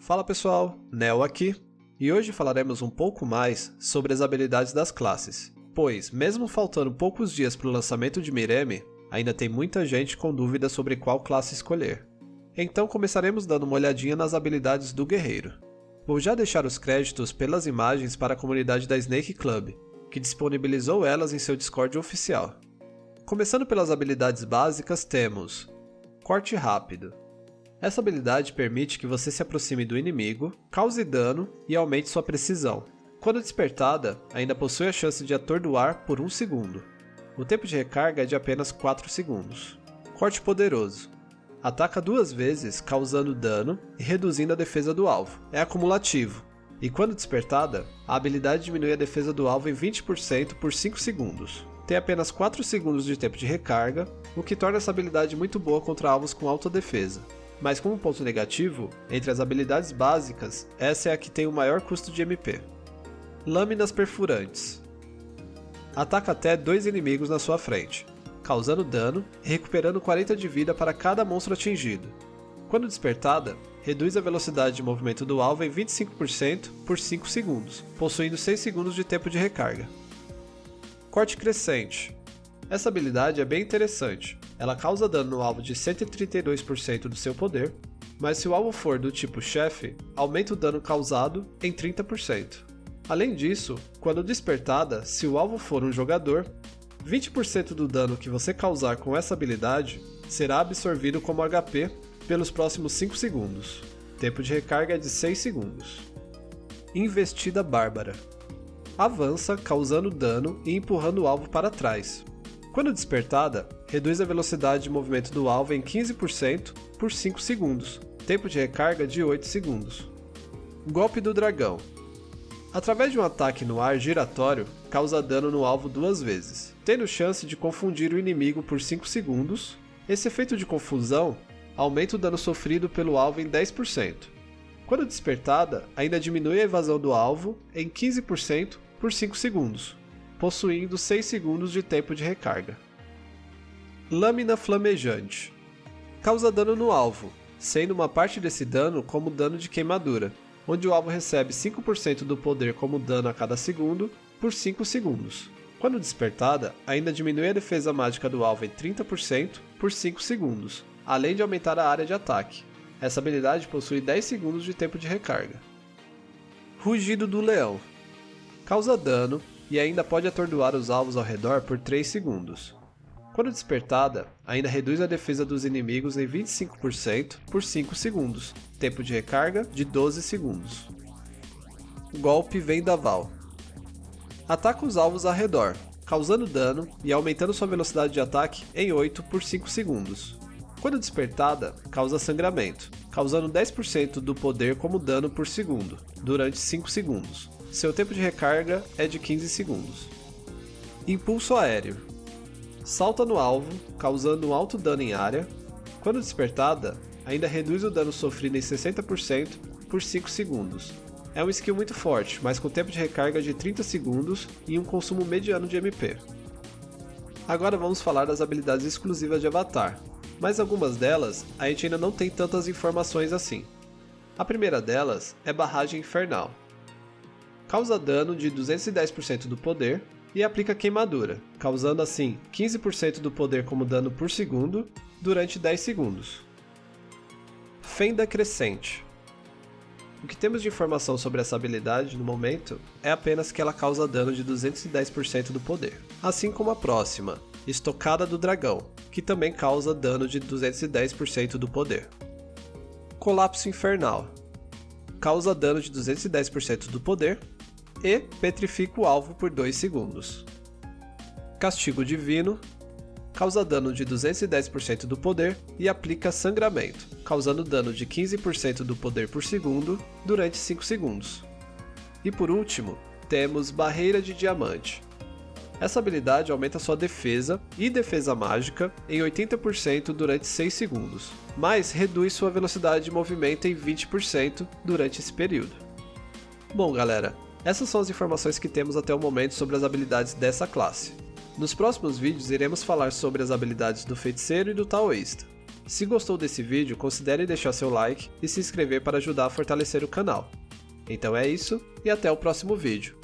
Fala pessoal, Neo aqui, e hoje falaremos um pouco mais sobre as habilidades das classes, pois, mesmo faltando poucos dias para o lançamento de Mireme, ainda tem muita gente com dúvidas sobre qual classe escolher. Então começaremos dando uma olhadinha nas habilidades do guerreiro. Vou já deixar os créditos pelas imagens para a comunidade da Snake Club, que disponibilizou elas em seu Discord oficial. Começando pelas habilidades básicas, temos Corte Rápido. Essa habilidade permite que você se aproxime do inimigo, cause dano e aumente sua precisão. Quando despertada, ainda possui a chance de atordoar por 1 segundo. O tempo de recarga é de apenas 4 segundos. Corte Poderoso. Ataca 2 vezes, causando dano e reduzindo a defesa do alvo. É acumulativo. E quando despertada, a habilidade diminui a defesa do alvo em 20% por 5 segundos. Tem apenas 4 segundos de tempo de recarga, o que torna essa habilidade muito boa contra alvos com alta defesa. Mas como ponto negativo, entre as habilidades básicas, essa é a que tem o maior custo de MP. Lâminas Perfurantes. Ataca até 2 inimigos na sua frente, causando dano e recuperando 40 de vida para cada monstro atingido. Quando despertada, reduz a velocidade de movimento do alvo em 25% por 5 segundos, possuindo 6 segundos de tempo de recarga. Corte Crescente. Essa habilidade é bem interessante. Ela causa dano no alvo de 132% do seu poder, mas se o alvo for do tipo chefe, aumenta o dano causado em 30%. Além disso, quando despertada, se o alvo for um jogador, 20% do dano que você causar com essa habilidade será absorvido como HP pelos próximos 5 segundos. Tempo de recarga é de 6 segundos. Investida Bárbara. Avança, causando dano e empurrando o alvo para trás. Quando despertada, reduz a velocidade de movimento do alvo em 15% por 5 segundos. Tempo de recarga de 8 segundos. Golpe do Dragão. Através de um ataque no ar giratório, causa dano no alvo 2 vezes, tendo chance de confundir o inimigo por 5 segundos. Esse efeito de confusão aumenta o dano sofrido pelo alvo em 10%. Quando despertada, ainda diminui a evasão do alvo em 15% por 5 segundos, possuindo 6 segundos de tempo de recarga. Lâmina Flamejante. Causa dano no alvo, sendo uma parte desse dano como dano de queimadura, onde o alvo recebe 5% do poder como dano a cada segundo por 5 segundos. Quando despertada, ainda diminui a defesa mágica do alvo em 30% por 5 segundos, além de aumentar a área de ataque. Essa habilidade possui 10 segundos de tempo de recarga. Rugido do Leão. Causa dano e ainda pode atordoar os alvos ao redor por 3 segundos. Quando despertada, ainda reduz a defesa dos inimigos em 25% por 5 segundos, tempo de recarga de 12 segundos. Golpe Vendaval. Ataca os alvos ao redor, causando dano e aumentando sua velocidade de ataque em 8 por 5 segundos. Quando despertada, causa sangramento, causando 10% do poder como dano por segundo, durante 5 segundos. Seu tempo de recarga é de 15 segundos. Impulso Aéreo. Salta no alvo, causando um alto dano em área. Quando despertada, ainda reduz o dano sofrido em 60% por 5 segundos. É um skill muito forte, mas com tempo de recarga de 30 segundos e um consumo mediano de MP. Agora vamos falar das habilidades exclusivas de Avatar, mas algumas delas a gente ainda não tem tantas informações assim. A primeira delas é Barragem Infernal. Causa dano de 210% do poder e aplica queimadura, causando assim 15% do poder como dano por segundo durante 10 segundos. Fenda Crescente. O que temos de informação sobre essa habilidade no momento é apenas que ela causa dano de 210% do poder, assim como a próxima, Estocada do Dragão, que também causa dano de 210% do poder. Colapso Infernal. Causa dano de 210% do poder e petrifica o alvo por 2 segundos. Castigo Divino. Causa dano de 210% do poder e aplica sangramento, causando dano de 15% do poder por segundo durante 5 segundos. E por último, temos Barreira de Diamante. Essa habilidade aumenta sua defesa e defesa mágica em 80% durante 6 segundos, mas reduz sua velocidade de movimento em 20% durante esse período. Bom galera, essas são as informações que temos até o momento sobre as habilidades dessa classe. Nos próximos vídeos iremos falar sobre as habilidades do Feiticeiro e do Taoísta. Se gostou desse vídeo, considere deixar seu like e se inscrever para ajudar a fortalecer o canal. Então é isso, e até o próximo vídeo.